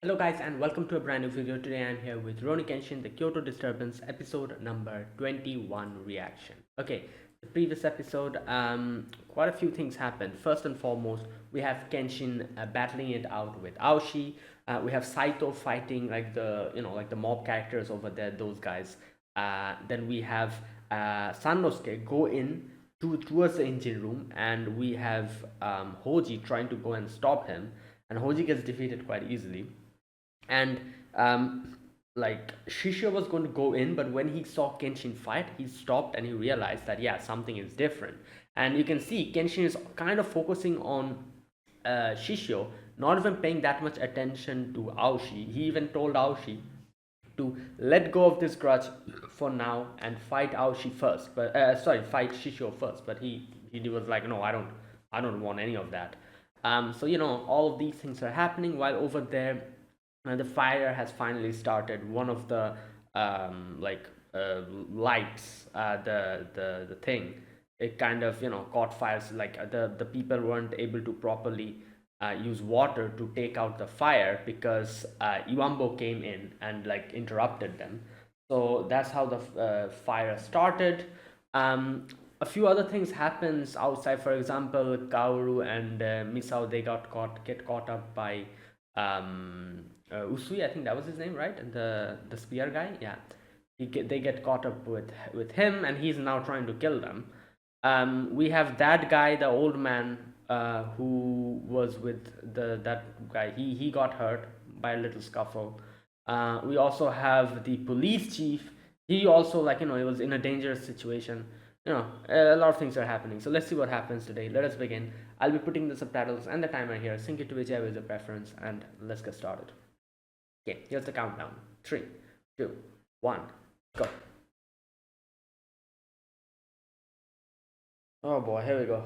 Hello guys and welcome to a brand new video. Today I'm here with Rurouni Kenshin, the Kyoto Disturbance episode number 21 reaction. Okay, the previous episode, quite a few things happened. First and foremost, we have Kenshin battling it out with Aoshi. We have Saito fighting like the mob characters over there, those guys. Then we have Sanosuke go in towards the engine room, and we have Hoji trying to go and stop him, and Hoji gets defeated quite easily. And like Shishio was going to go in, but when he saw Kenshin fight, he stopped and he realized that yeah, something is different. And you can see Kenshin is kind of focusing on Shishio, not even paying that much attention to Aoshi. He even told Aoshi to let go of this grudge for now and fight Aoshi first, but fight Shishio first. But he was like, no, I don't want any of that. So all of these things are happening while over there the fire has finally started. One of the lights, the thing, it kind of caught fires. Like the people weren't able to properly use water to take out the fire because Iwambo came in and like interrupted them. So that's how the fire started. Um, a few other things happens outside. For example, Kaoru and Misao, they get caught up by Usui. I think that was his name, right? The spear guy. Yeah, they get caught up with him, and he's now trying to kill them. We have that guy, the old man, who was with that guy. He got hurt by a little scuffle. We also have the police chief. He also, like, he was in a dangerous situation. A lot of things are happening. So let's see what happens today. Let us begin. I'll be putting the subtitles and the timer here. Sync it to whichever is your preference, and let's get started. Okay, here's the countdown. 3, 2, 1, go. Oh boy, here we go.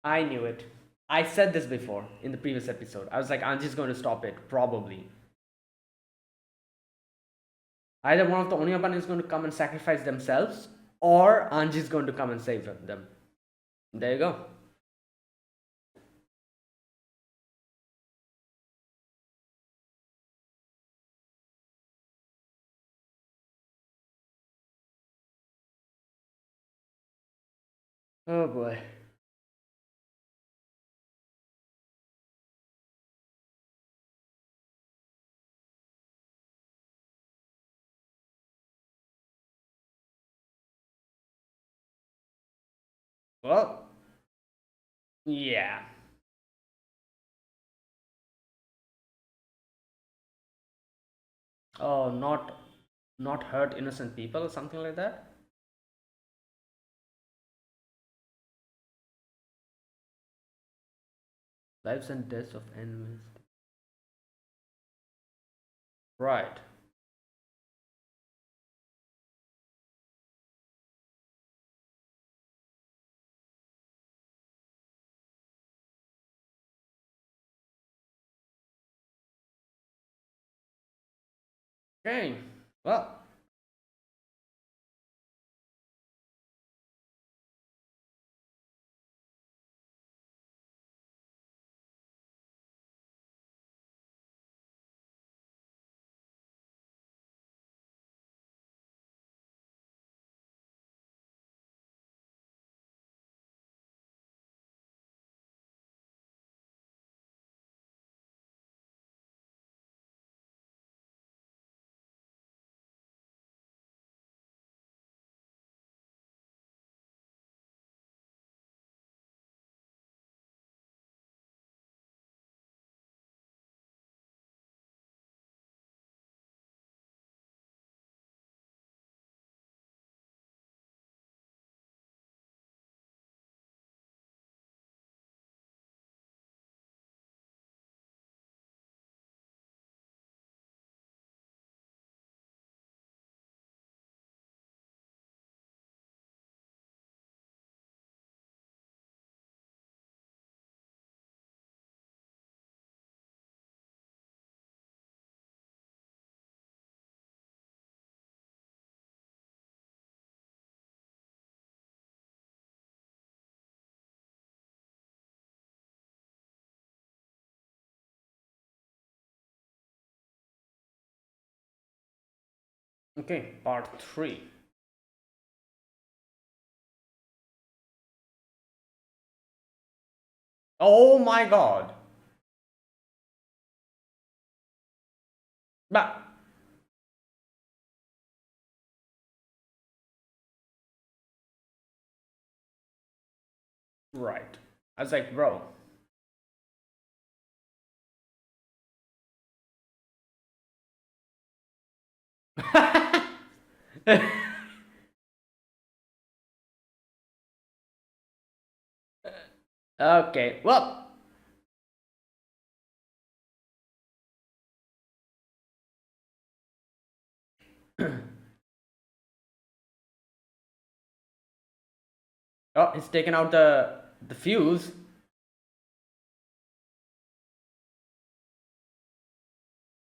I knew it. I said this before in the previous episode. I was like, Anji's going to stop it, probably. Either one of the Oniaban is going to come and sacrifice themselves, or Anji's going to come and save them. There you go. Oh boy. Well, yeah. Oh, not hurt innocent people or something like that. Lives and deaths of enemies. Right. Okay. Well, Okay, part 3. Oh my god. But right. I was like, bro. Okay, well. Oh, he's taken out the fuse.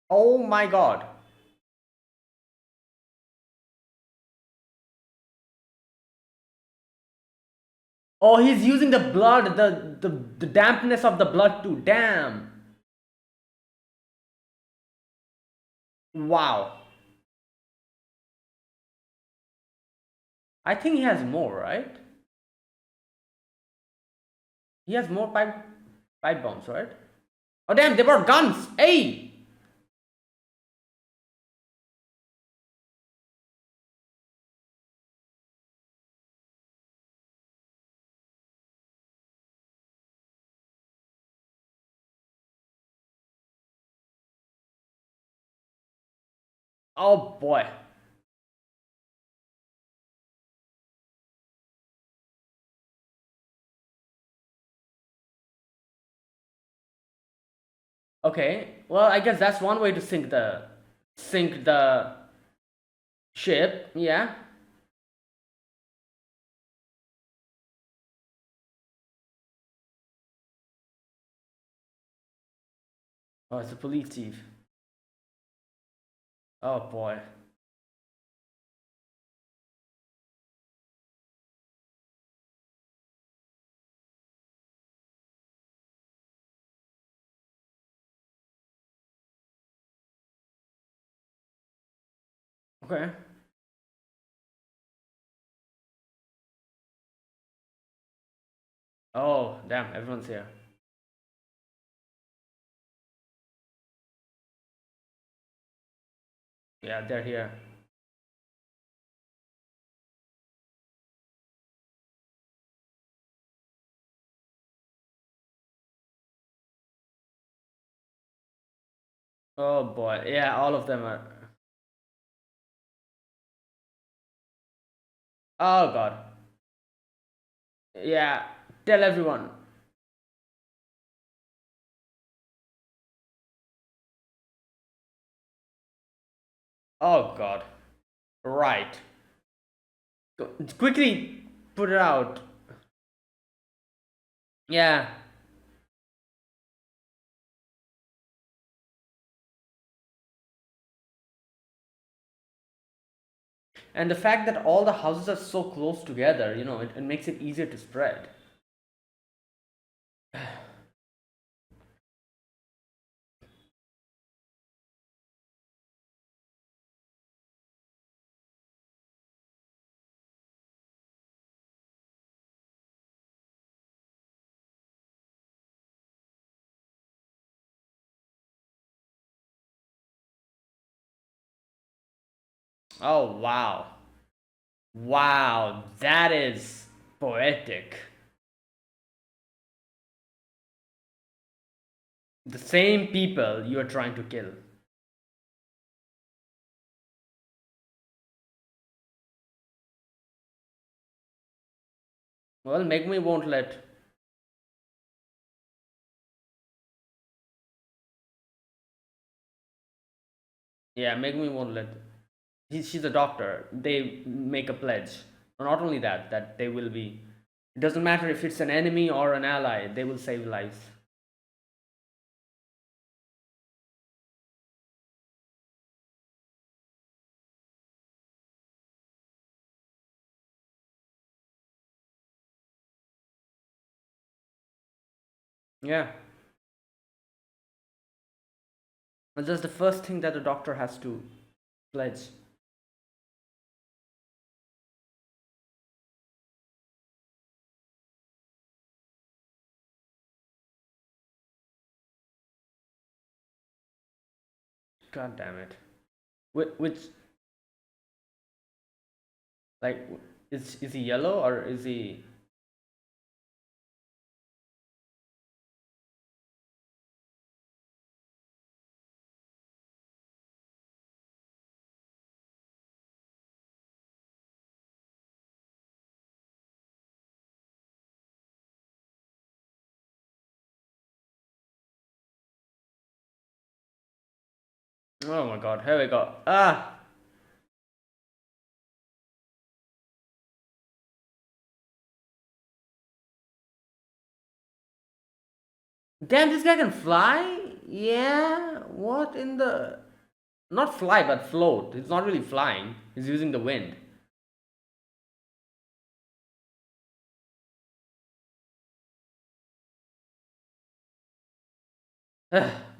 Oh my god. Oh, he's using the blood, the dampness of the blood too. Damn. Wow. I think he has more, right? He has more pipe bombs, right? Oh damn, they brought guns. Hey. Oh boy. Okay. Well, I guess that's one way to sink the ship. Yeah. Oh, it's a police chief. Oh boy. Okay. Oh damn, everyone's here. Yeah, they're here. Oh boy. Yeah, all of them are. Oh god. Yeah. Tell everyone. Oh god. Right. Quickly put it out. Yeah. And the fact that all the houses are so close together, it makes it easier to spread. Oh wow. Wow, that is poetic. The same people you are trying to kill. Well, Megumi won't let. Yeah, Megumi won't let. She's a doctor. They make a pledge. Not only that they will be. It doesn't matter if it's an enemy or an ally, they will save lives. Yeah. And that's the first thing that a doctor has to pledge. God damn it. Which like is he yellow or is he? Oh my god, here we go. Ah, damn, this guy can fly? Yeah, what in the. Not fly, but float. He's not really flying, he's using the wind.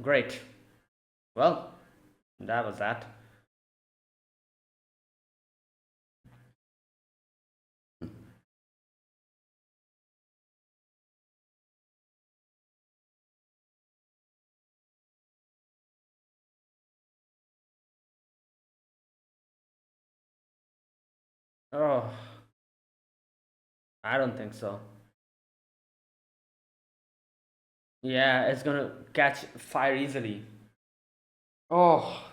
Great. Well, that was that. Oh, I don't think so. Yeah, it's gonna catch fire easily. Oh,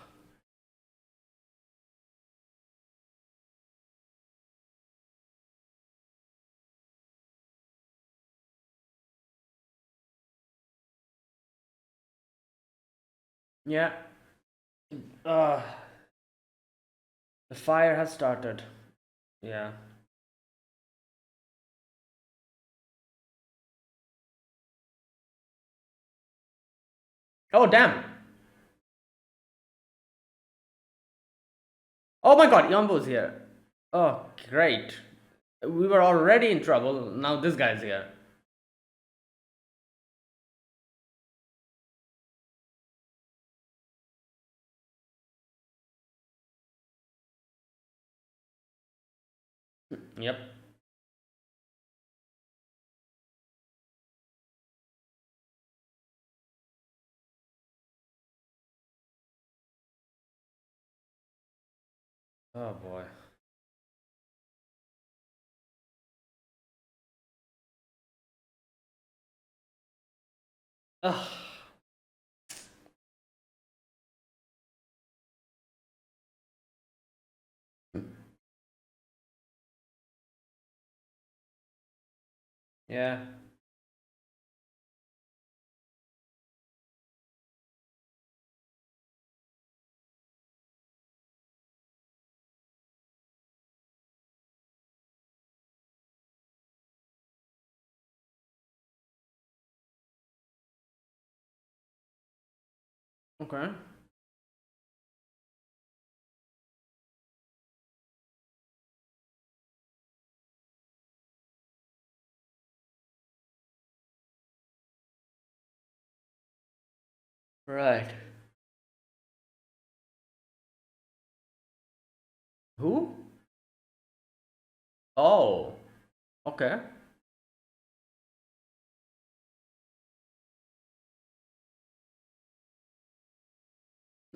yeah. Uh, the fire has started. Yeah. Oh, damn. Oh my god, Yambo's here. Oh, great. We were already in trouble. Now this guy's here. Yep. Oh boy. Ugh. Yeah. Okay. Right. Who? Oh. Okay.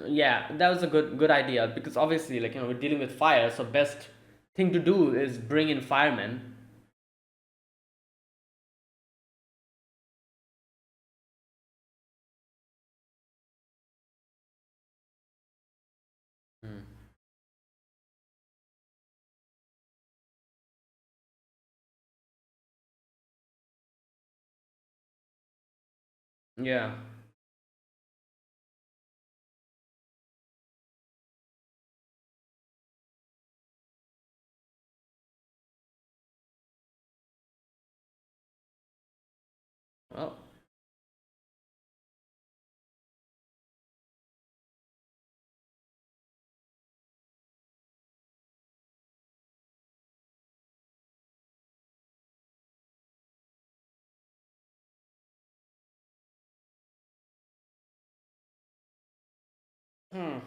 Yeah, that was a good idea because obviously, like we're dealing with fire, so best thing to do is bring in firemen. Hmm. Yeah. Well. Hmm.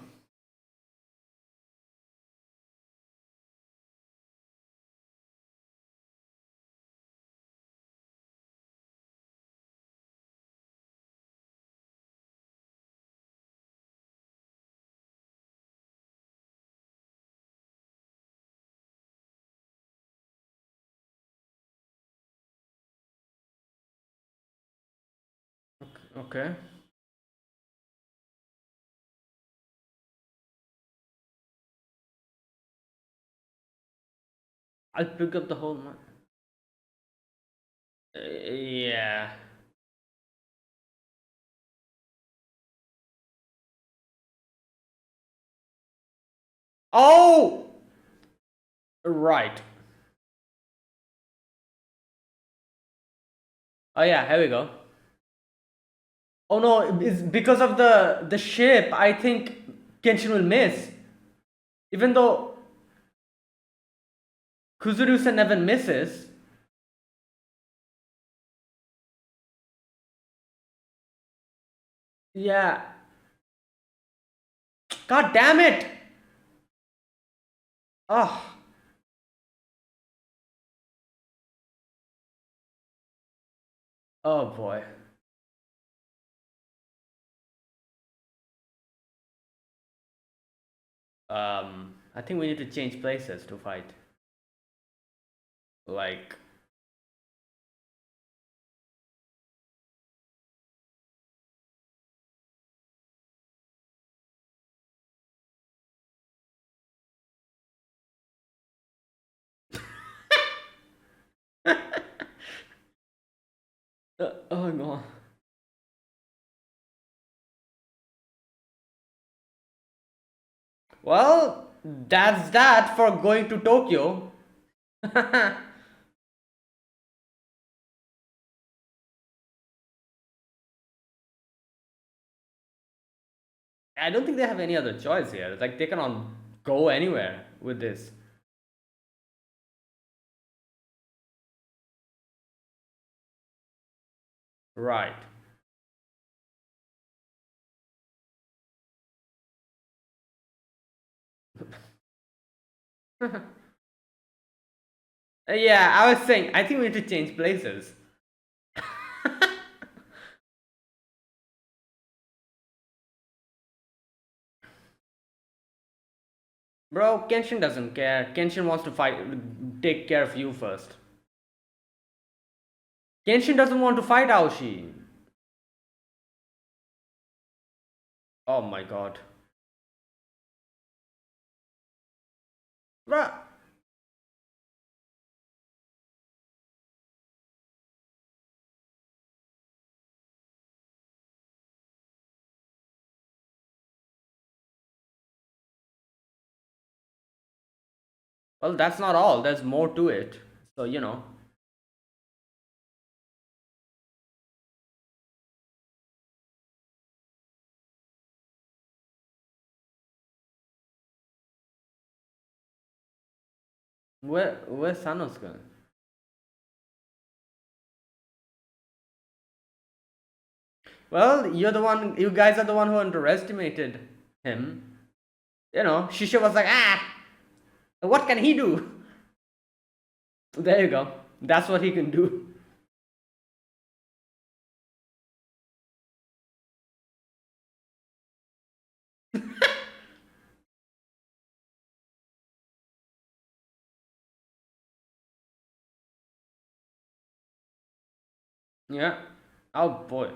Okay. I'll pick up the whole month. Yeah. Oh! Right. Oh yeah, here we go. Oh no, it's because of the ship. I think Kenshin will miss. Even though Kuzurusa never misses. Yeah. God damn it! Oh. Oh boy. I think we need to change places to fight. Like, oh no. Well, that's that for going to Tokyo. I don't think they have any other choice here. Like, they cannot go anywhere with this. Right. Yeah, I was saying, I think we need to change places. Bro, Kenshin doesn't care. Kenshin wants to fight, take care of you first. Kenshin doesn't want to fight Aoshi. Oh my god. Bruh. Well, that's not all. There's more to it. So, you know. Where's Sanosuke? Well, you're the one. You guys are the one who underestimated him. You know, Shisha was like, ah, what can he do? There you go. That's what he can do. Yeah. Oh boy.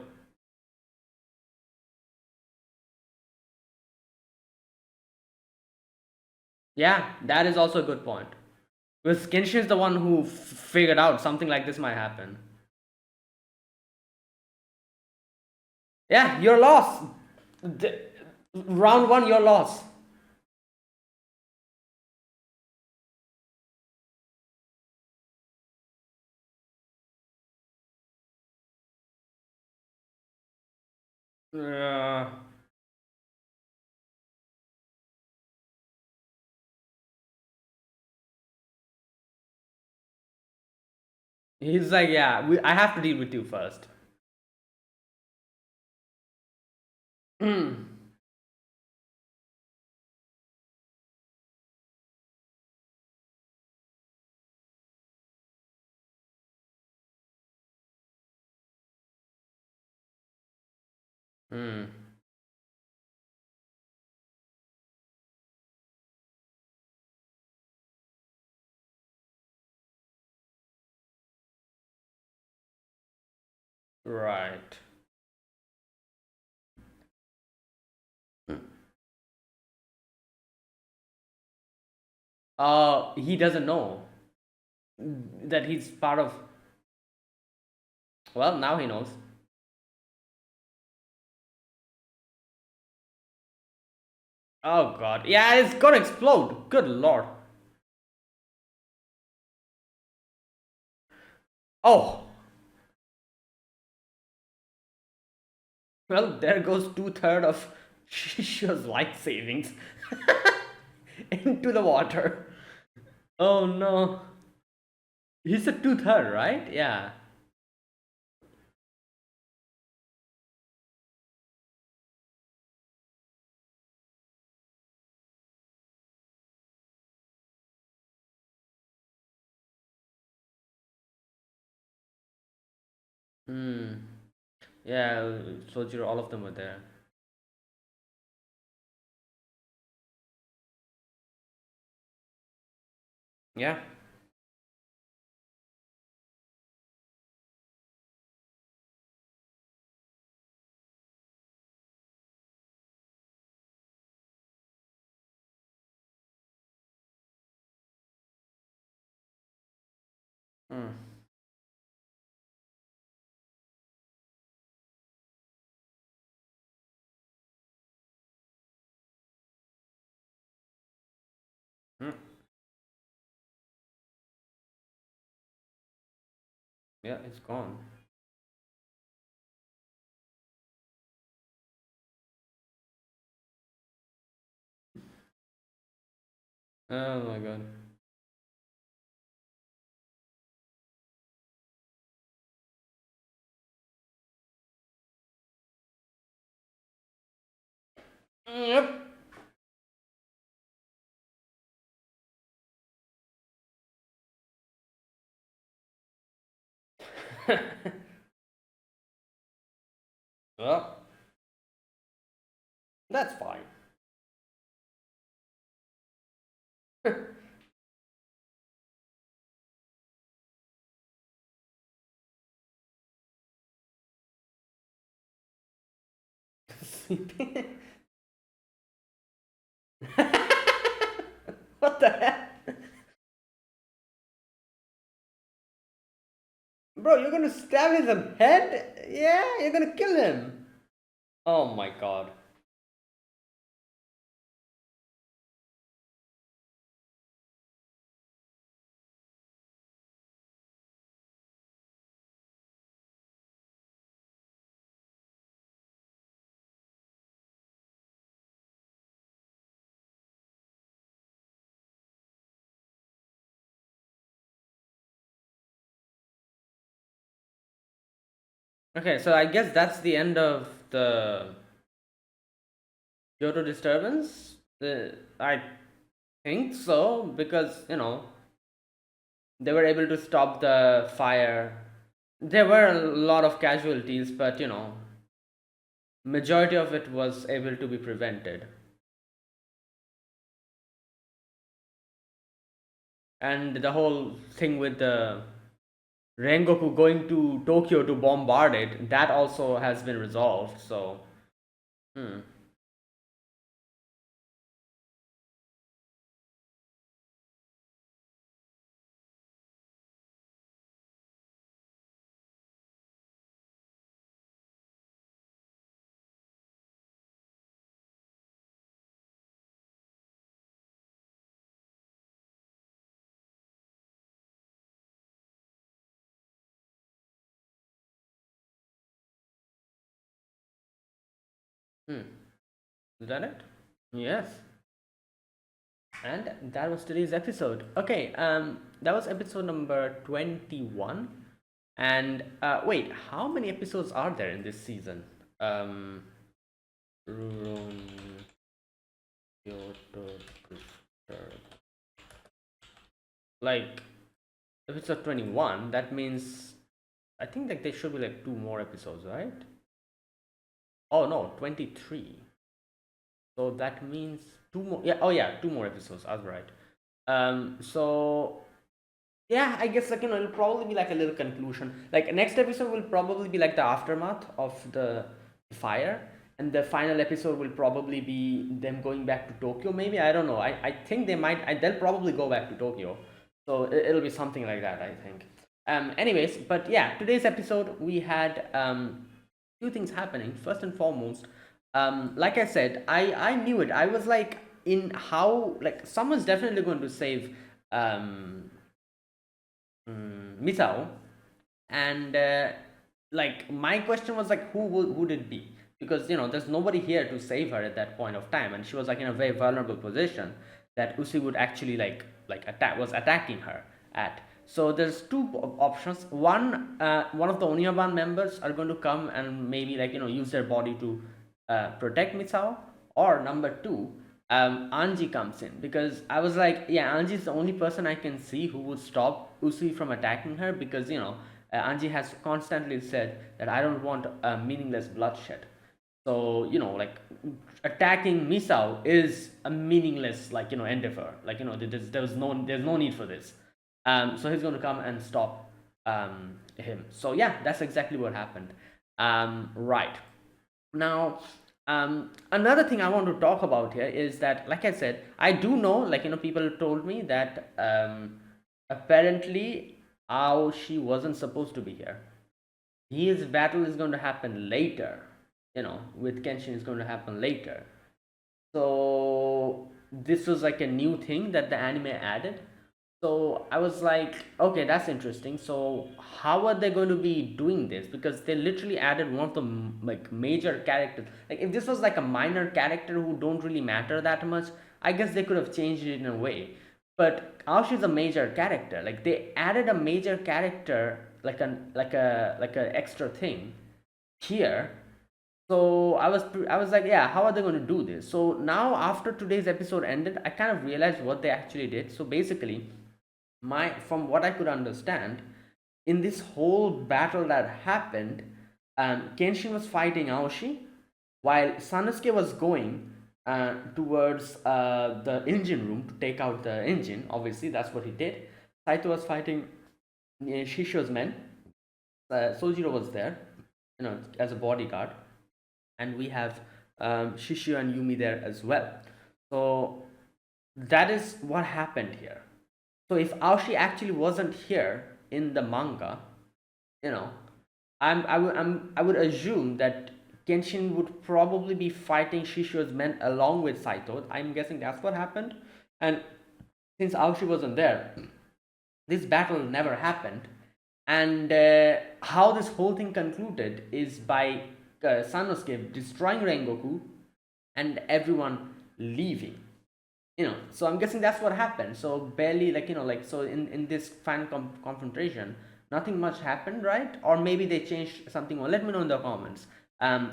Yeah, that is also a good point. Because Kenshin is the one who figured out something like this might happen. Yeah, you're lost. The, round one, you're lost. Uh, he's like, yeah, I have to deal with you first. Hmm. Right. He doesn't know that he's part of. Well, now he knows. Oh god. Yeah, it's gonna explode. Good lord. Oh, well, there goes two-thirds of Shisha's life savings into the water. Oh no. He's a two-third, right? Yeah. Hmm. Yeah, Sojiro, all of them were there. Yeah. Hmm. Hmm. Yeah, it's gone. Oh my god. Yep. Well, that's fine. What the hell? Bro, you're gonna stab his head? Yeah, you're gonna kill him. Oh my god. Okay, so I guess that's the end of the Kyoto disturbance. I think so because they were able to stop the fire. There were a lot of casualties, but majority of it was able to be prevented. And the whole thing with the Rengoku going to Tokyo to bombard it, that also has been resolved. So, hmm, hmm, is that it? Yes. And that was today's episode. Okay, that was episode number 21. And wait, how many episodes are there in this season? Um, Rurouni Kyoto Disturbance. Like episode 21, that means I think like there should be like two more episodes, right? Oh no, 23. So that means two more. Yeah, oh yeah, two more episodes. I was right. So yeah, I guess like it'll probably be like a little conclusion. Like next episode will probably be like the aftermath of the fire, and the final episode will probably be them going back to Tokyo. Maybe, I don't know. I think they might. They'll probably go back to Tokyo, so it'll be something like that, I think. Anyways, but yeah, today's episode we had few things happening. First and foremost, like I said, I knew it. I was like, in how, like, someone's definitely going to save um Misao, and like, my question was like, who would it be? Because there's nobody here to save her at that point of time, and she was like in a very vulnerable position that Usi would actually like attack was attacking her at. So there's two options. One of the Onyaban members are going to come and maybe, like, use their body to protect Misao, or number two, Anji comes in, because I was like, yeah, Anji is the only person I can see who would stop Usui from attacking her, because Anji has constantly said that I don't want a meaningless bloodshed. So like, attacking Misao is a meaningless, like, endeavor. Like, there's no need for this. So he's going to come and stop him. So yeah, that's exactly what happened. Right. Now, another thing I want to talk about here is that, like I said, I do know, like, people told me that apparently Aoshi wasn't supposed to be here. His battle is going to happen later. With Kenshin is going to happen later. So this was like a new thing that the anime added. So I was like, okay, that's interesting. So how are they going to be doing this? Because they literally added one of the like major characters. Like, if this was like a minor character who don't really matter that much, I guess they could have changed it in a way. But Aoshi is a major character. Like, they added a major character, like a extra thing here. So I was like, yeah, how are they going to do this? So now, after today's episode ended, I kind of realized what they actually did. So basically, my from what I could understand, in this whole battle that happened, Kenshin was fighting Aoshi, while Sanosuke was going towards the engine room to take out the engine. Obviously, that's what he did. Saito was fighting Shisho's men. Sojiro was there, as a bodyguard, and we have Shishio and Yumi there as well. So that is what happened here. So if Aoshi actually wasn't here in the manga, you know, I would assume that Kenshin would probably be fighting Shishio's men along with Saito. I'm guessing that's what happened. And since Aoshi wasn't there, this battle never happened. And how this whole thing concluded is by Sanosuke destroying Rengoku and everyone leaving. So I'm guessing that's what happened. So barely, like, so in this final confrontation, nothing much happened, right? Or maybe they changed something. Or let me know in the comments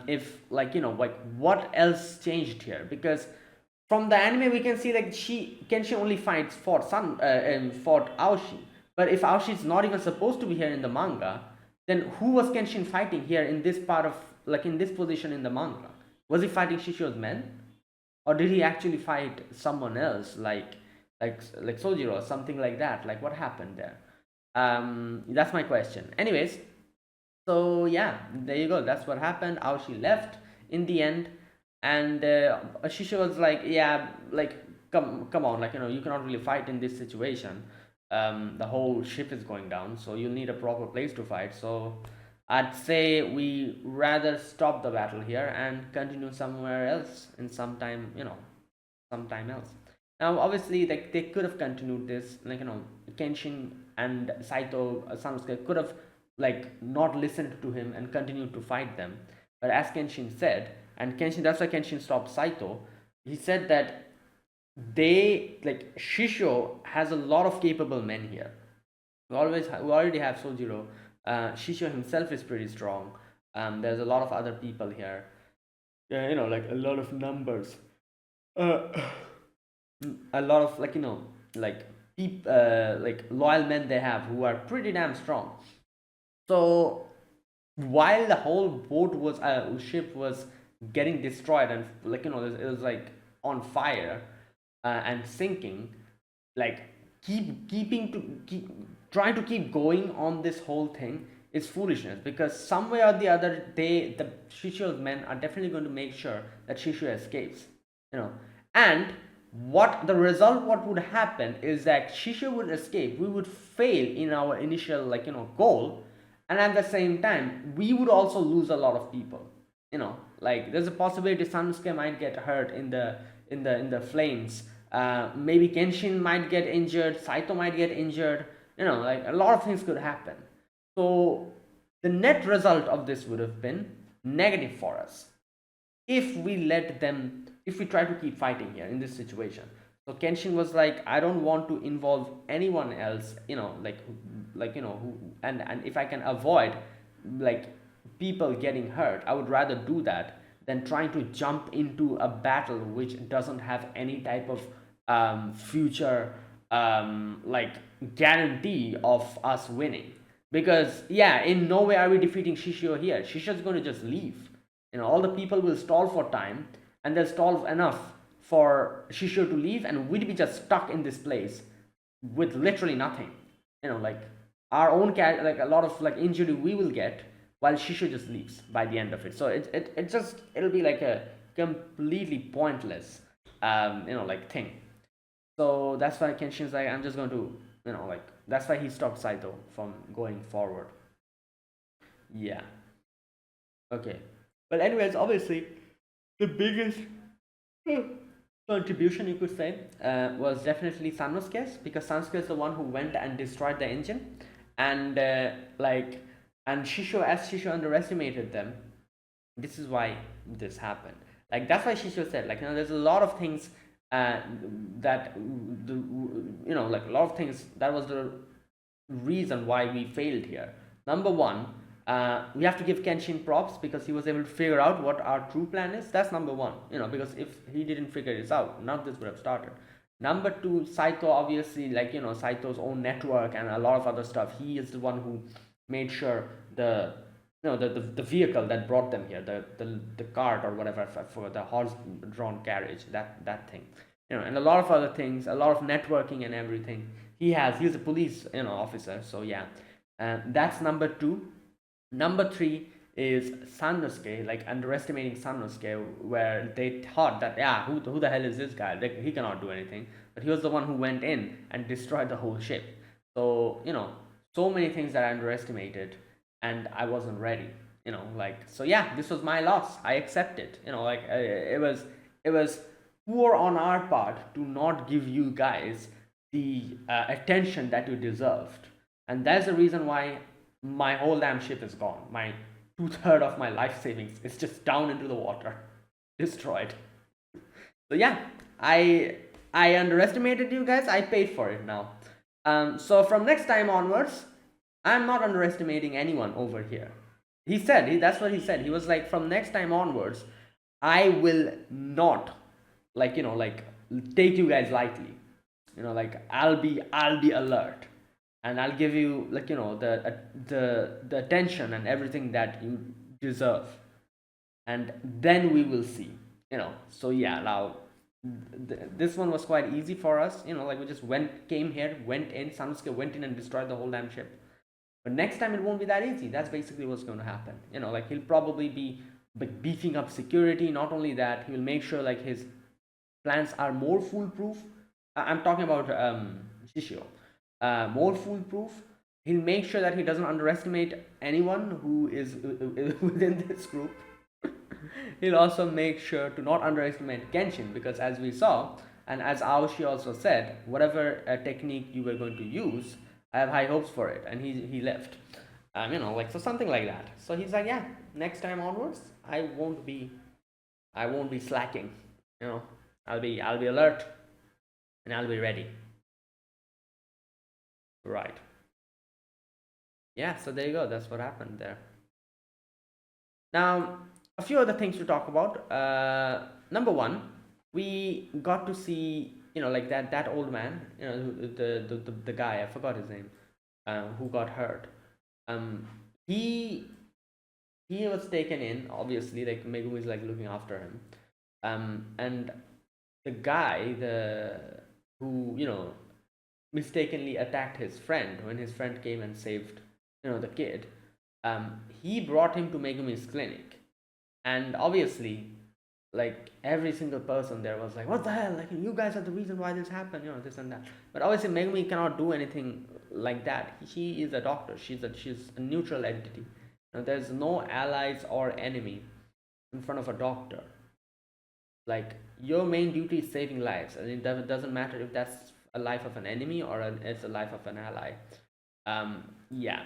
if, like, like, what else changed here, because from the anime we can see, like, she only fights fought Aoshi. But if Aoshi is not even supposed to be here in the manga, then who was Kenshin fighting here in this part of, like, in this position in the manga? Was he fighting Shishio's men, or did he actually fight someone else, like Sojiro or something like that? Like, what happened there? That's my question. Anyways, so yeah, there you go. That's what happened. Aoshi left in the end, and Shisho was like, yeah, like, come on, like, you cannot really fight in this situation. The whole ship is going down, so you'll need a proper place to fight. So I'd say we rather stop the battle here and continue somewhere else in sometime else. Now, obviously, like, they could have continued this, like, Kenshin and Saito, Sanosuke could have, like, not listened to him and continued to fight them. But as Kenshin said, and Kenshin, that's why Kenshin stopped Saito. He said that they, like, Shisho has a lot of capable men here. We already have Sojiro. Shisho himself is pretty strong. There's a lot of other people here. Yeah, like, a lot of numbers. Uh, a lot of, like, like, like, loyal men they have who are pretty damn strong. So while the whole ship was getting destroyed, and, like, it was like on fire and sinking, like, keep trying to keep going on this whole thing is foolishness, because some way or the other, the Shishio's men are definitely going to make sure that Shishio escapes, you know. And what the result, what would happen is that Shishio would escape, we would fail in our initial, like, goal, and at the same time we would also lose a lot of people, like there's a possibility Sanosuke might get hurt in the flames. Maybe Kenshin might get injured, Saito might get injured, like a lot of things could happen. So the net result of this would have been negative for us if we try to keep fighting here in this situation. So Kenshin was like, I don't want to involve anyone else, who, and if I can avoid, like, people getting hurt, I would rather do that than trying to jump into a battle which doesn't have any type of future, like, guarantee of us winning. Because yeah, in no way are we defeating Shishio here. Shishio's going to just leave. All the people will stall for time, and they'll stall enough for Shishio to leave, and we'd be just stuck in this place with literally nothing. Like our own like a lot of like injury we will get, while Shishio just leaves by the end of it. So it'll be like a completely pointless, like thing. So that's why Kenshin's like, I'm just going to, like, that's why he stopped Saito from going forward. Yeah. Okay. But anyways, obviously, the biggest contribution, you could say, was definitely Sanosuke's, because Sanosuke is the one who went and destroyed the engine, and and Shisho, as Shisho underestimated them, this is why this happened. Like that's why Shisho said, like, there's a lot of things that the like a lot of things that was the reason why we failed here. Number one, we have to give Kenshin props because he was able to figure out what our true plan is. That's number one, because if he didn't figure this out, none of this would have started. Number two, Saito, obviously, like, Saito's own network and a lot of other stuff. He is the one who made sure the vehicle that brought them here, the cart or whatever, for the horse drawn carriage, that thing, and a lot of other things, a lot of networking and everything. He's a police officer, so yeah. That's number two. Number three is Sanosuke, like underestimating Sanosuke, where they thought that, yeah, who the hell is this guy? He cannot do anything. But he was the one who went in and destroyed the whole ship. So, so many things that I underestimated, and I wasn't ready. Like, so yeah, this was my loss. I accept it. Like, it was poor on our part to not give you guys the attention that you deserved. And that's the reason why my whole damn ship is gone. My two-thirds of my life savings is just down into the water, destroyed. So yeah, I underestimated you guys. I paid for it now. So from next time onwards, I'm not underestimating anyone over here. That's what he said. He was like, from next time onwards, I will not, like take you guys lightly. Like I'll be alert, and I'll give you, like, the attention and everything that you deserve, and then we will see. So yeah, now this one was quite easy for us. Like we just came here, went in. Sanosuke went in and destroyed the whole damn ship. But next time it won't be that easy. That's basically what's going to happen. Like he'll probably be like beefing up security. Not only that, he will make sure like his plans are more foolproof. I'm talking about Shishio. More foolproof. He'll make sure that he doesn't underestimate anyone who is within this group. He'll also make sure to not underestimate Genshin, because as we saw, and as Aoshi also said, whatever technique you were going to use, I have high hopes for it, and he left. Like, so something like that. So he's like, yeah, next time onwards, I won't be slacking. I'll be alert, and I'll be ready. Right. Yeah, so there you go. That's what happened there. Now, a few other things to talk about. Number one, we got to see, like that old man, the guy, I forgot his name, who got hurt. He was taken in, obviously, like Megumi is like looking after him. And the guy, who mistakenly attacked his friend when his friend came and saved the kid. he brought him to Megumi's clinic, and obviously, like every single person there was like, what the hell, like you guys are the reason why this happened, this and that. But obviously Megumi cannot do anything like that. She is a doctor. She's a neutral entity. There's no allies or enemy in front of a doctor. Like, your main duty is saving lives, and it doesn't matter if that's a life of an enemy or it's a life of an ally. Yeah.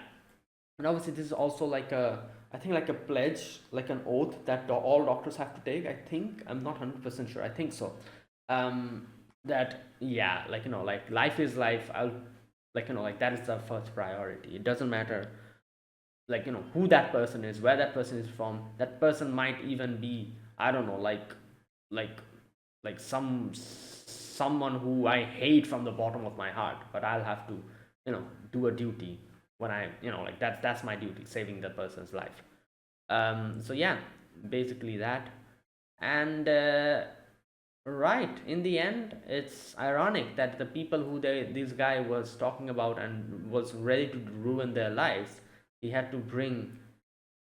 And obviously this is also like a, I think, like a pledge, like an oath that all doctors have to take. I think, I'm not 100% sure, I think so. That, yeah, like, like life is life. I'll, like, like that is the first priority. It doesn't matter, like, who that person is, where that person is from. That person might even be, I don't know, like like someone who I hate from the bottom of my heart, but I'll have to, do a duty when I, like that's my duty, saving that person's life. So yeah, basically that. And right, in the end, it's ironic that the people who this guy was talking about and was ready to ruin their lives, he had to bring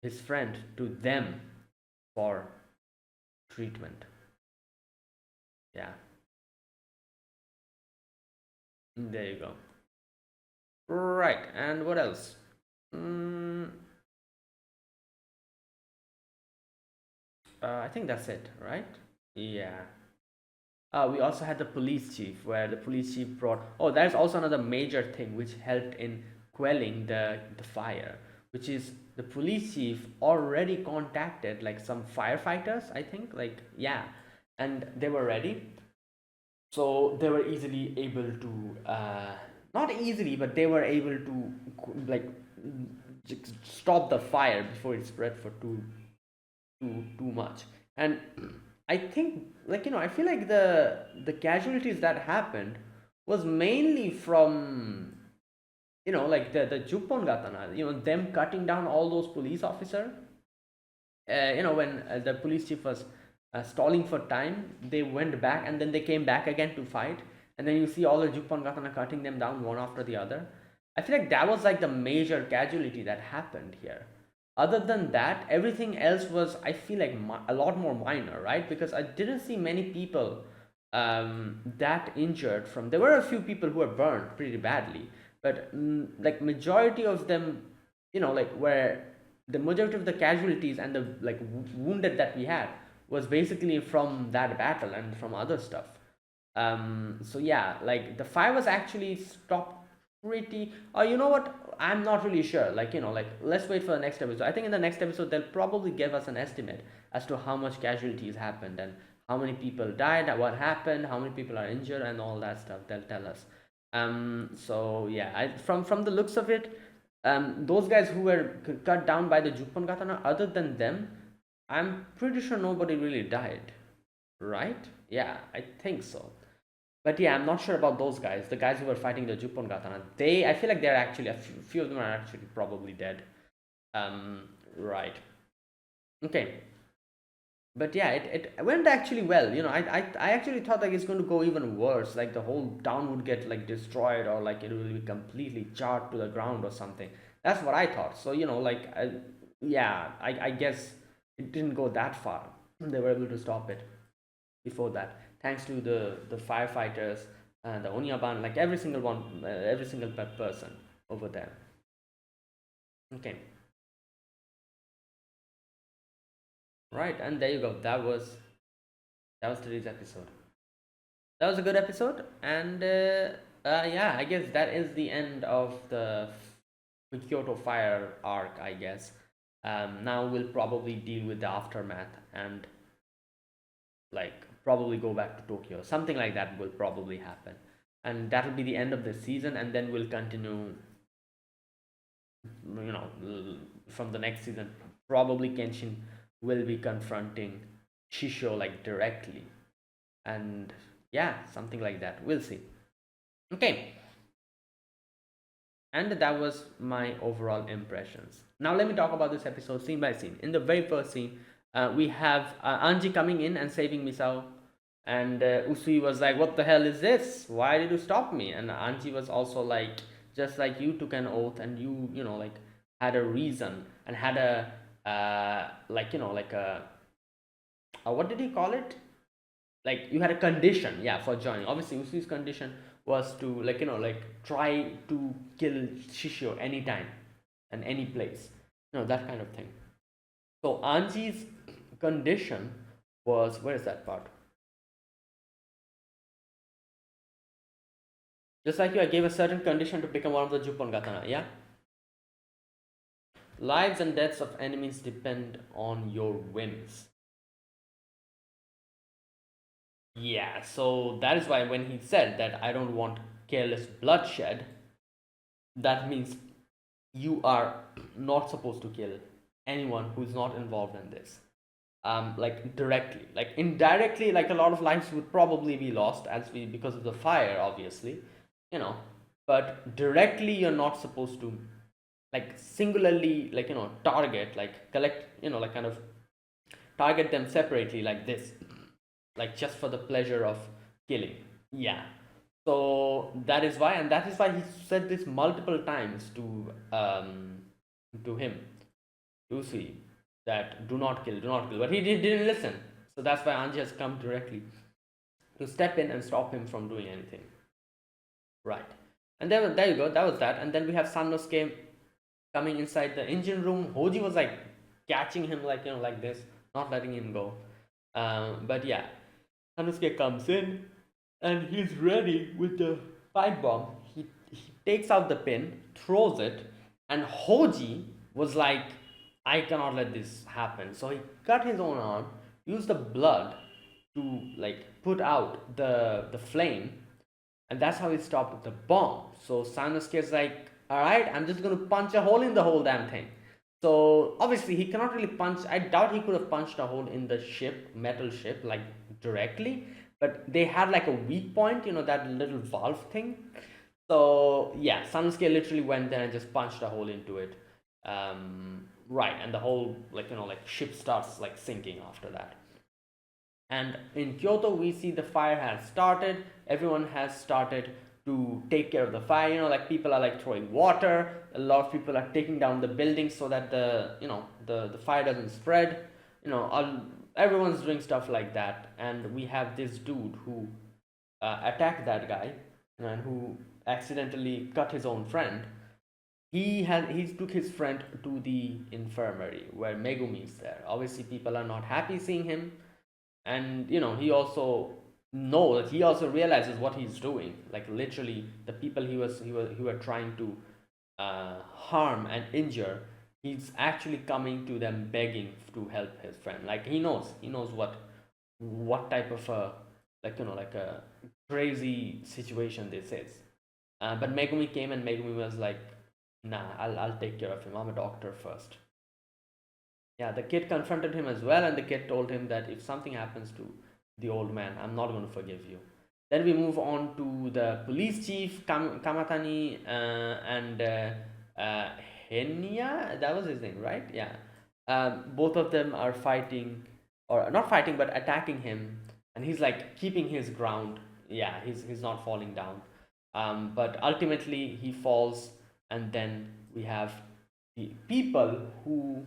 his friend to them for treatment. Yeah, there you go. Right, and what else? mm, I think that's it, right? Yeah. We also had the police chief, where the police chief brought. Oh, there's also another major thing which helped in quelling the fire, which is the police chief already contacted like some firefighters, I think, like, yeah, and they were ready, so they were easily able to, not easily, but they were able to, like, stop the fire before it spread for too much. And I think, like, I feel like the casualties that happened was mainly from, like the Juppon Gatana, them cutting down all those police officer. When the police chief was stalling for time, they went back and then they came back again to fight, and then you see all the Juppon Gatana cutting them down one after the other. I feel like that was like the major casualty that happened here. Other than that, everything else was, I feel like, a lot more minor, right? Because I didn't see many people that injured from. There were a few people who were burned pretty badly, but like majority of them, like, where the majority of the casualties and the, like, wounded that we had was basically from that battle and from other stuff. So yeah, like the fire was actually stopped pretty. Or you know what? I'm not really sure. Like, like, let's wait for the next episode. I think in the next episode they'll probably give us an estimate as to how much casualties happened and how many people died, what happened, how many people are injured, and all that stuff. They'll tell us. So yeah, from the looks of it, those guys who were cut down by the Juppon Katana, other than them, I'm pretty sure nobody really died, right? Yeah, I think so. But yeah, I'm not sure about those guys. The guys who were fighting the Juppon Katana, I feel like they're actually, a few of them are actually probably dead. Um, right. Okay. But yeah, it went actually well. I actually thought like it's going to go even worse. Like the whole town would get like destroyed, or like it will be completely charred to the ground or something. That's what I thought. So like, yeah, I guess it didn't go that far. They were able to stop it before that, thanks to the firefighters and the Onyaban, like every single one, every single person over there. Okay, right, and there you go. That was today's episode. That was a good episode, and yeah, I guess that is the end of the Kyoto Fire arc, I guess. Now we'll probably deal with the aftermath and, like, probably go back to Tokyo. Something like that will probably happen, and that'll be the end of the season. And then we'll continue, from the next season. Probably Kenshin will be confronting Shisho, like, directly, and yeah, something like that. We'll see. Okay, and that was my overall impressions. Now let me talk about this episode scene by scene. In the very first scene, we have Anji coming in and saving Misao, and Usui was like, "What the hell is this? Why did you stop me?" And Anji was also like, "Just like you took an oath, and you know, like, had a reason and had a like like a what did he call it? Like you had a condition, yeah, for joining. Obviously, Usui's condition was to like try to kill Shishio anytime and any place, that kind of thing. So Anji's condition was, where is that part? Just like you, I gave a certain condition to become one of the Jupongatana, yeah? Lives and deaths of enemies depend on your whims. Yeah, so that is why when he said that I don't want careless bloodshed, that means you are not supposed to kill anyone who's not involved in this. Like directly, like indirectly, like a lot of lives would probably be lost as we because of the fire, obviously, you know. But directly, you're not supposed to like singularly target, like collect, like kind of target them separately like this, like just for the pleasure of killing. Yeah. So that is why, and that is why he said this multiple times to him, Lucy, that do not kill, do not kill. But he didn't listen. So that's why Anji has come directly to step in and stop him from doing anything. Right. And there you go. That was that. And then we have Sanosuke coming inside the engine room. Hoji was like catching him like like this, not letting him go. But yeah, Sanosuke comes in and he's ready with the pipe bomb. He takes out the pin, throws it, and Hoji was like, I cannot let this happen. So he cut his own arm, used the blood to like put out the flame, and that's how he stopped the bomb. So Sanosuke is like, all right, I'm just gonna punch a hole in the whole damn thing. So obviously he cannot really punch. I doubt he could have punched a hole in the ship, metal ship, like directly. But they had like a weak point, that little valve thing. So yeah, Sanosuke literally went there and just punched a hole into it. Right, and the whole like ship starts like sinking after that. And in Kyoto, we see the fire has started. Everyone has started to take care of the fire. Like people are like throwing water. A lot of people are taking down the buildings so that the fire doesn't spread. Everyone's doing stuff like that. And we have this dude who attacked that guy and who accidentally cut his own friend. He took his friend to the infirmary where Megumi is there. Obviously, people are not happy seeing him, and he also realizes what he's doing. Like literally, the people he were trying to harm and injure, he's actually coming to them begging to help his friend. Like he knows what type of a like a crazy situation this is. But Megumi came and Megumi was like, nah, I'll take care of him. I'm a doctor first. Yeah, the kid confronted him as well, and the kid told him that if something happens to the old man, I'm not going to forgive you. Then we move on to the police chief, Kamatani, and Henya. That was his name, right? Yeah. Both of them are fighting, or not fighting, but attacking him, and he's like keeping his ground. Yeah, he's not falling down. But ultimately, he falls, and then we have the people who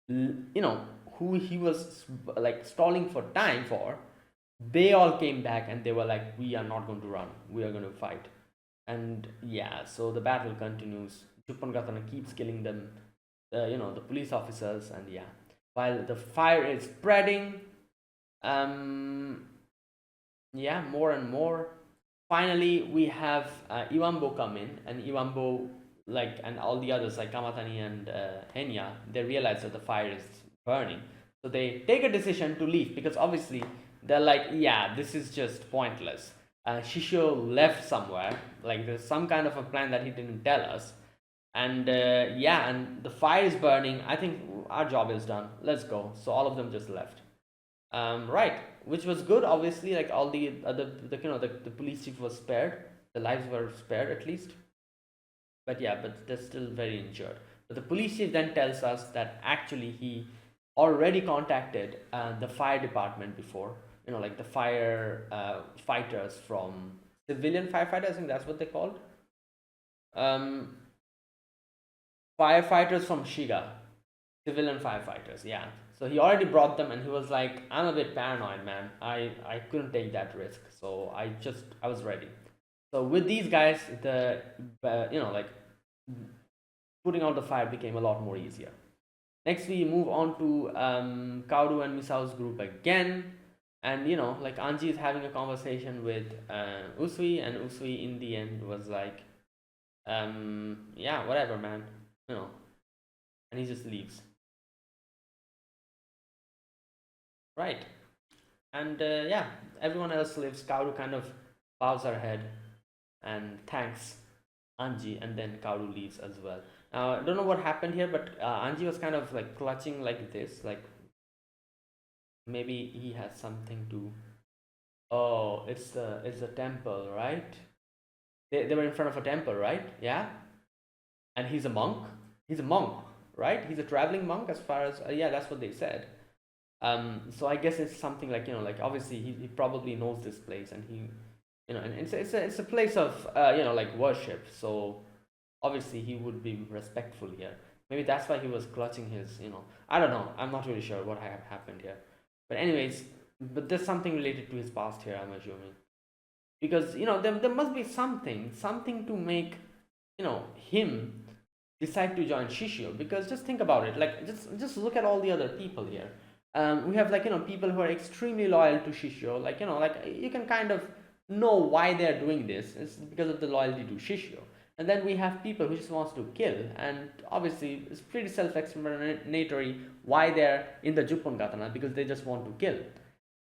he was like stalling for time for. They all came back and they were like, we are not going to run, we are going to fight. And yeah, so the battle continues. Jupan keeps killing them, the police officers. And yeah, while the fire is spreading, um yeah, more and more. Finally, we have Iwambo come in, and Iwambo, like, and all the others, like Kamatani and Henya, they realize that the fire is burning. So they take a decision to leave because obviously they're like, yeah, this is just pointless. Shishio left somewhere, like, there's some kind of a plan that he didn't tell us. And yeah, and the fire is burning. I think our job is done. Let's go. So all of them just left. Right, which was good. Obviously, like all the other, the police chief was spared. The lives were spared at least. But yeah, but they're still very injured. But the police chief then tells us that actually he already contacted the fire department before. Like the fire fighters from civilian firefighters. I think that's what they called. Um, firefighters from Shiga, civilian firefighters. Yeah. So he already brought them, and he was like, "I'm a bit paranoid, man. I couldn't take that risk, so I was ready." So with these guys, the like putting out the fire became a lot more easier. Next, we move on to Kaoru and Misao's group again, and like Anji is having a conversation with Usui, and Usui in the end was like, yeah, whatever, man, and he just leaves. Right. And yeah, everyone else leaves. Kaoru kind of bows her head and thanks Anji, and then Kaoru leaves as well. Now, I don't know what happened here, but Anji was kind of like clutching like this, like maybe he has something to. Oh, it's the temple, right? They were in front of a temple, right? Yeah, and he's a monk. He's a monk, right? He's a traveling monk, as far as yeah, that's what they said. So I guess it's something like like obviously he probably knows this place, and he and it's a place of like worship. So obviously he would be respectful here. Maybe that's why he was clutching his I don't know. I'm not really sure what happened here. But anyways, but there's something related to his past here, I'm assuming, because there must be something to make him decide to join Shishio. Because just think about it, like just look at all the other people here. We have like people who are extremely loyal to Shishio, like like you can kind of know why they're doing this. It's because of the loyalty to Shishio. And then we have people who just wants to kill, and obviously it's pretty self-explanatory why they're in the Juppon Katana, because they just want to kill.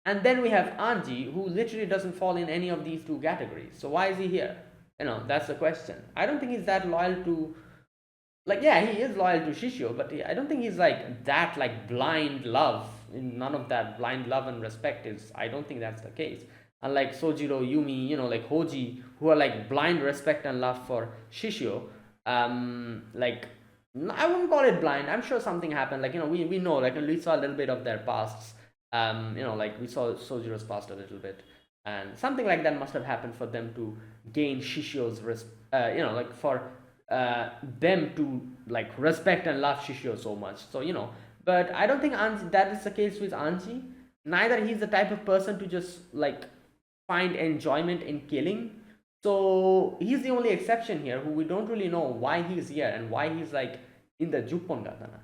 And then we have Anji, who literally doesn't fall in any of these two categories. So why is he here? That's the question. I don't think he's that loyal to, like, yeah, he is loyal to Shishio, but I don't think he's like that, like blind love. None of that blind love and respect is. I don't think that's the case. Unlike Sojiro, Yumi, like Hoji, who are like blind respect and love for Shishio, like I wouldn't call it blind. I'm sure something happened. Like we know, like we saw a little bit of their pasts. Like we saw Sojiro's past a little bit, and something like that must have happened for them to gain Shishio's like for them to like respect and love Shishio so much. So but I don't think that is the case with Anji. Neither he's the type of person to just like find enjoyment in killing. So he's the only exception here, who we don't really know why he's here and why he's like in the Juppon Katana.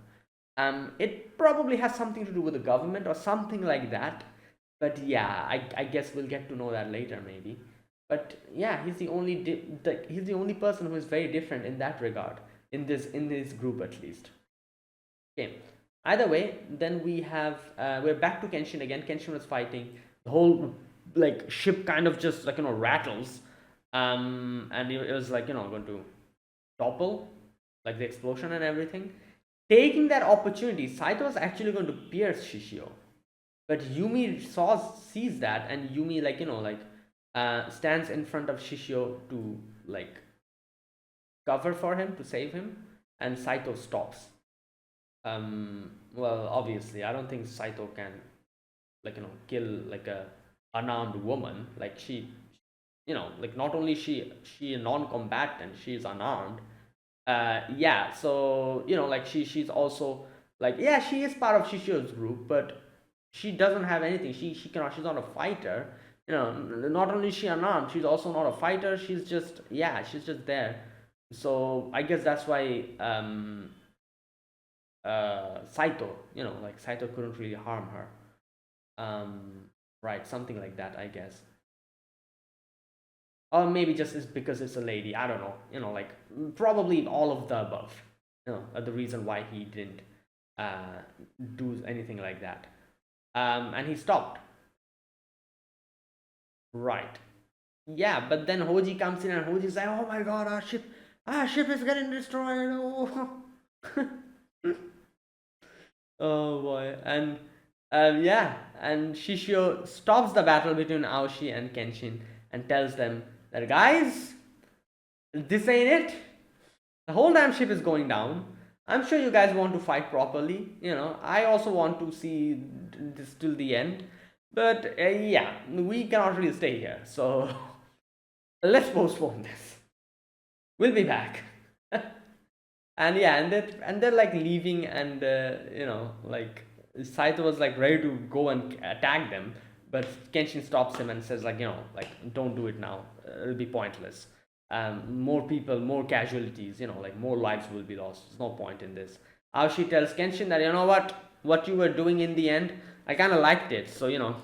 It probably has something to do with the government or something like that. But yeah, I guess we'll get to know that later maybe. But yeah, he's the only person who is very different in that regard, in this group at least. Okay. Either way, then we're back to Kenshin again. Kenshin was fighting. The whole like ship kind of just like rattles, and it was like going to topple, like the explosion and everything. Taking that opportunity, Saito was actually going to pierce Shishio, but Yumi sees that, and Yumi stands in front of Shishio to like cover for him, to save him, and Saito stops. Well, obviously I don't think Saito can kill like a unarmed woman. Like she like not only she a non-combatant, she's unarmed. Yeah, so like she's also like, yeah, she is part of Shishio's group, but she doesn't have anything. She cannot, she's not a fighter. Not only is she unarmed, she's also not a fighter. She's just, yeah, she's just there. So I guess that's why Saito, like Saito couldn't really harm her. Right, something like that, I guess. Or maybe just is because it's a lady. I don't know. Like probably all of the above. Are the reason why he didn't do anything like that. And he stopped. Right. Yeah, but then Hoji comes in, and Hoji's like, "Oh my God, our ship is getting destroyed." Oh. Oh boy, and yeah, and Shishio stops the battle between Aoshi and Kenshin and tells them that, guys, this ain't it. The whole damn ship is going down. I'm sure you guys want to fight properly. I also want to see this till the end. But yeah, we cannot really stay here. So let's postpone this. We'll be back. And yeah, and they're like leaving, and like Saito was like ready to go and attack them, but Kenshin stops him and says, like, like, don't do it now. It'll be pointless. More people, more casualties. Like, more lives will be lost. There's no point in this. Aoshi tells Kenshin that, you know what you were doing in the end, I kind of liked it. So,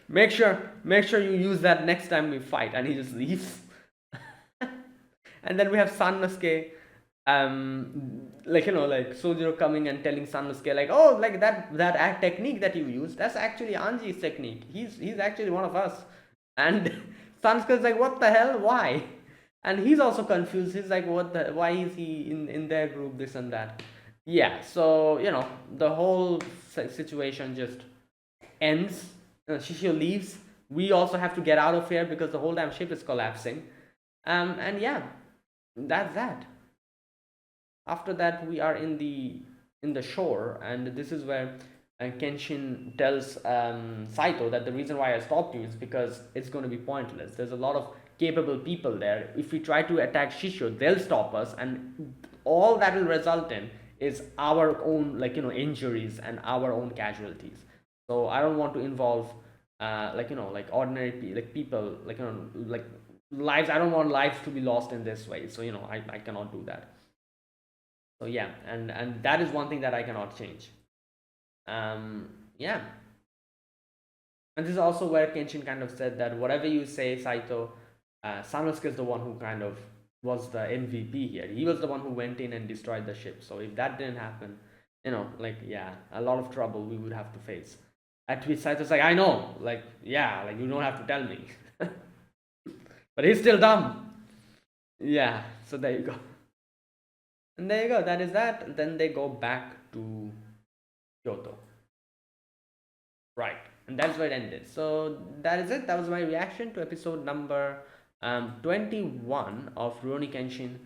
make sure you use that next time we fight. And he just leaves. And then we have Sanosuke, like, like Sojiro coming and telling Sanosuke, like, oh, like that act technique that you used, that's actually Anji's technique. He's actually one of us. And Sanosuke's like, what the hell, why? And he's also confused. He's like, why is he in their group, this and that. Yeah, so the whole situation just ends. Shishio leaves. We also have to get out of here because the whole damn ship is collapsing. And yeah, that's that. After that, we are in the shore, and this is where Kenshin tells Saito that the reason why I stopped you is because it's going to be pointless. There's a lot of capable people there. If we try to attack Shishio, they'll stop us, and all that will result in is our own, like, injuries and our own casualties. So I don't want to involve like ordinary like people, like, like lives. I don't want lives to be lost in this way. So I cannot do that. So yeah, and that is one thing that I cannot change. Yeah, and this is also where Kenshin kind of said that whatever you say, Saito, Sanosuke is the one who kind of was the MVP here. He was the one who went in and destroyed the ship. So if that didn't happen, like, yeah, a lot of trouble we would have to face. At which Saito's like, I know, like, yeah, like, you don't have to tell me. But he's still dumb. Yeah, so there you go. And there you go, that is that. Then they go back to Kyoto. Right. And that's where it ended. So that is it. That was my reaction to episode number 21 of Rurouni Kenshin,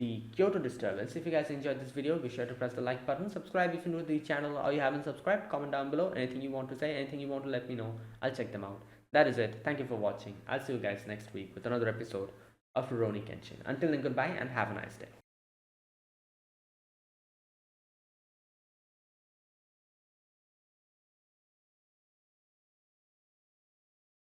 the Kyoto Disturbance. If you guys enjoyed this video, be sure to press the like button, subscribe if you're new to the channel or you haven't subscribed, comment down below anything you want to say, anything you want to let me know. I'll check them out. That is it. Thank you for watching. I'll see you guys next week with another episode of Rurouni Kenshin. Until then, goodbye and have a nice day.